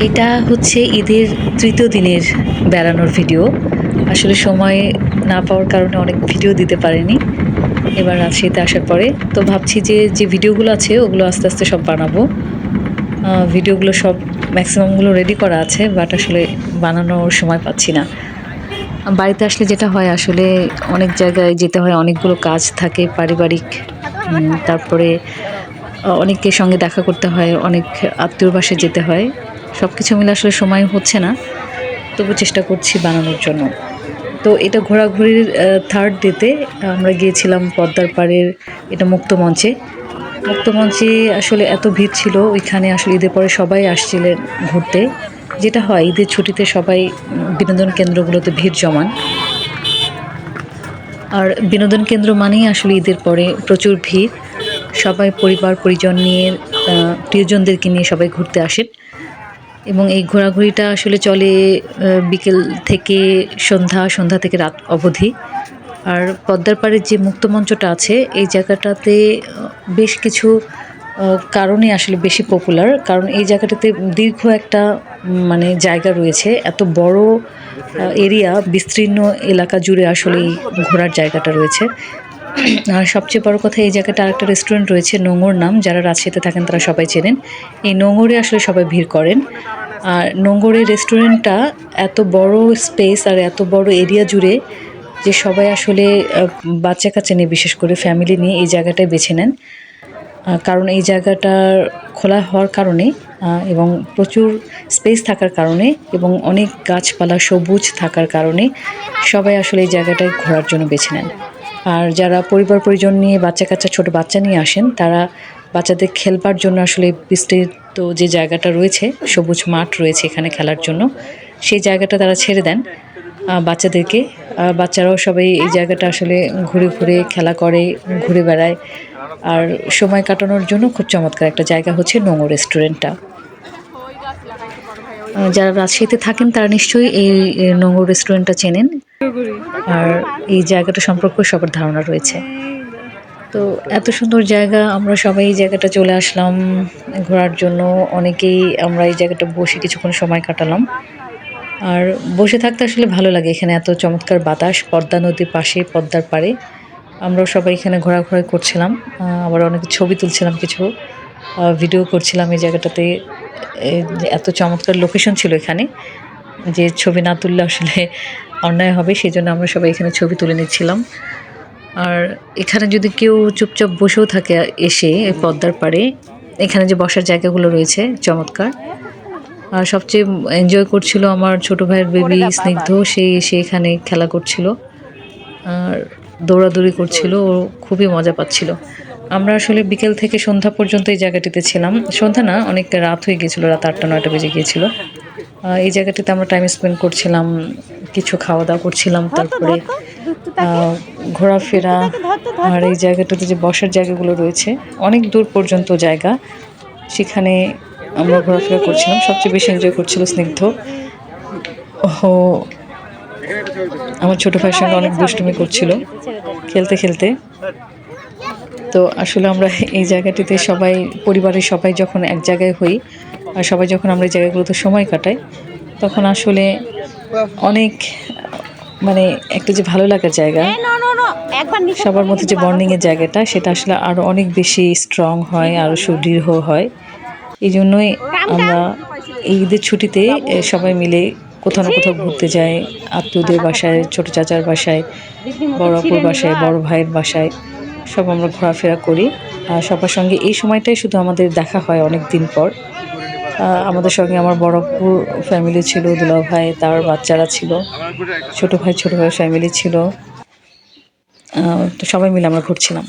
এটা হচ্ছে ঈদের তৃতীয় দিনের বেড়ানোর ভিডিও। আসলে সময় না পাওয়ার কারণে অনেক ভিডিও দিতে পারিনি এবার রাজশাহীতে আসার পরে। তো ভাবছি যে ভিডিওগুলো আছে ওগুলো আস্তে আস্তে সব বানাবো। ভিডিওগুলো সব ম্যাক্সিমামগুলো রেডি করা আছে, বাট আসলে বানানোর সময় পাচ্ছি না। বাড়িতে আসলে যেটা হয় আসলে অনেক জায়গায় যেতে হয়, অনেকগুলো কাজ থাকে পারিবারিক। তারপরে অনেকের সঙ্গে দেখা করতে হয়, অনেক আত্মীয়র বাসায় যেতে হয়। সবকিছু মিলে আসলে সময় হচ্ছে না, তবু চেষ্টা করছি বানানোর জন্য। তো এটা ঘোরাঘুরির থার্ড ডেতে আমরা গিয়েছিলাম পদ্মার পাড়ের এটা মুক্তমঞ্চে। মুক্তমঞ্চে আসলে এত ভিড় ছিল, ওইখানে আসলে ঈদের পরে সবাই আসছিলেন ঘুরতে। যেটা হয় ঈদের ছুটিতে সবাই বিনোদন কেন্দ্রগুলোতে ভিড় জমান। আর বিনোদন কেন্দ্র মানেই আসলে ঈদের পরে প্রচুর ভিড়। সবাই পরিবার পরিজন নিয়ে প্রিয়জনদেরকে নিয়ে সবাই ঘুরতে আসেন এবং এই ঘোরাঘুরিটা আসলে চলে বিকেল থেকে সন্ধ্যা থেকে রাত অবধি। আর পদ্মার পাড়ের যে মুক্তমঞ্চটা আছে এই জায়গাটাতে বেশ কিছু কারণে আসলে বেশি পপুলার, কারণ এই জায়গাটাতে দীর্ঘ একটা মানে জায়গা রয়েছে, এত বড় এরিয়া, বিস্তীর্ণ এলাকা জুড়ে আসলে এই ঘোরার জায়গাটা রয়েছে। আর সবচেয়ে বড় কথা এই জায়গাটা আরেকটা রেস্টুরেন্ট রয়েছে, নোঙর নাম, যারা রাজশাহীতে থাকেন তারা সবাই চেনেন। এই নোঙরে আসলে সবাই ভিড় করেন। আর নোঙরের রেস্টুরেন্টটা এত বড় স্পেস আর এত বড় এরিয়া জুড়ে যে সবাই আসলে বাচ্চা কাচ্চা নিয়ে, বিশেষ করে ফ্যামিলি নিয়ে এই জায়গাটায় বেছে নেন। কারণ এই জায়গাটার খোলা হওয়ার কারণে এবং প্রচুর স্পেস থাকার কারণে এবং অনেক গাছপালা সবুজ থাকার কারণে সবাই আসলে এই জায়গাটায় ঘোরার জন্য বেছে নেন। আর যারা পরিবার পরিজন নিয়ে বাচ্চা কাচ্চা ছোট বাচ্চা নিয়ে আসেন তারা বাচ্চাদের খেলবার জন্য আসলে বিস্তৃত যে জায়গাটা রয়েছে, সবুজ মাঠ রয়েছে এখানে খেলার জন্য, সেই জায়গাটা তারা ছেড়ে দেন বাচ্চাদেরকে। বাচ্চারাও সবাই এই জায়গাটা আসলে ঘুরে ঘুরে খেলা করে, ঘুরে বেড়ায়। আর সময় কাটানোর জন্য খুব চমৎকার একটা জায়গা হচ্ছে নোঙর রেস্টুরেন্টটা। যারা রাজশাহীতে থাকেন তারা নিশ্চয়ই এই নোঙর রেস্টুরেন্টটা চেনেন, আর এই জায়গাটা সম্পর্কে সবার ধারণা রয়েছে। তো এত সুন্দর জায়গা, আমরা সবাই এই জায়গাটা চলে আসলাম ঘোরার জন্য। অনেকেই আমরা এই জায়গাটা বসে কিছুক্ষণ সময় কাটালাম। আর বসে থাকতে আসলে ভালো লাগে, এখানে এত চমৎকার বাতাস, পদ্মা নদীর পাশে, পদ্মার পাড়ে। আমরাও সবাই এখানে ঘোরাঘুরি করছিলাম, আবার অনেক ছবি তুলছিলাম, কিছু ভিডিও করছিলাম এই জায়গাটাতে। এত চমৎকার লোকেশন ছিল এখানে যে ছবি না তুললে আসলে অন্যায় হবে, সেই জন্য আমরা সবাই এখানে ছবি তুলে নিচ্ছিলাম। আর এখানে যদি কেউ চুপচাপ বসেও থাকে এসে পদ্মার পাড়ে, এখানে যে বসার জায়গাগুলো রয়েছে চমৎকার। আর সবচেয়ে এনজয় করছিল আমার ছোট ভাইয়ের বেবি স্নিগ্ধ, সে এখানে খেলা করছিল আর দৌড়াদৌড়ি করছিল, ও খুবই মজা পাচ্ছিল। আমরা আসলে বিকেল থেকে সন্ধ্যা পর্যন্ত এই জায়গাটিতে ছিলাম। সন্ধ্যা না, অনেক রাত হয়ে গিয়েছিল, রাত 8টা-9টা বেজে গিয়েছিল। এই জায়গাটিতে আমরা টাইম স্পেন্ড করছিলাম, কিছু খাওয়া দাওয়া করছিলাম, তারপরে ঘোরাফেরা। আর এই জায়গাটাতে যে বসার জায়গাগুলো রয়েছে অনেক দূর পর্যন্ত জায়গা, সেখানে আমরা ঘোরাফেরা করছিলাম। সবচেয়ে বেশি এনজয় করছিল স্নিগ্ধ। ও আমার ছোট ভাইয়ের সঙ্গে অনেক দুষ্টুমি করছিল খেলতে খেলতে। তো আসলে আমরা এই জায়গাটিতে সবাই, পরিবারের সবাই যখন এক জায়গায় হই আর সবাই যখন আমরা এই জায়গাগুলোতে সময় কাটাই, তখন আসলে অনেক মানে একটা যে ভালো লাগার জায়গা, সবার মধ্যে যে বন্ডিংয়ের জায়গাটা, সেটা আসলে আরও অনেক বেশি স্ট্রং হয়, আরও সুদৃঢ় হয়। এই জন্যই আমরা এই ঈদের ছুটিতে সবাই মিলে কোথাও না কোথাও ঘুরতে যাই, আত্মীয়দের বাসায়, ছোট চাচার বাসায়, বড় আপুর বাসায়, বড় ভাইয়ের বাসায়, সব আমরা ঘোরাফেরা করি। আর সবার সঙ্গে এই সময়টাই শুধু আমাদের দেখা হয় অনেক দিন পর। আমাদের সঙ্গে আমার বড় আপুর ফ্যামিলি ছিল, দুলা ভাই, তার বাচ্চারা ছিল, ছোট ভাইয়ের ফ্যামিলি ছিল। তো সবাই মিলে আমরা ঘুরছিলাম।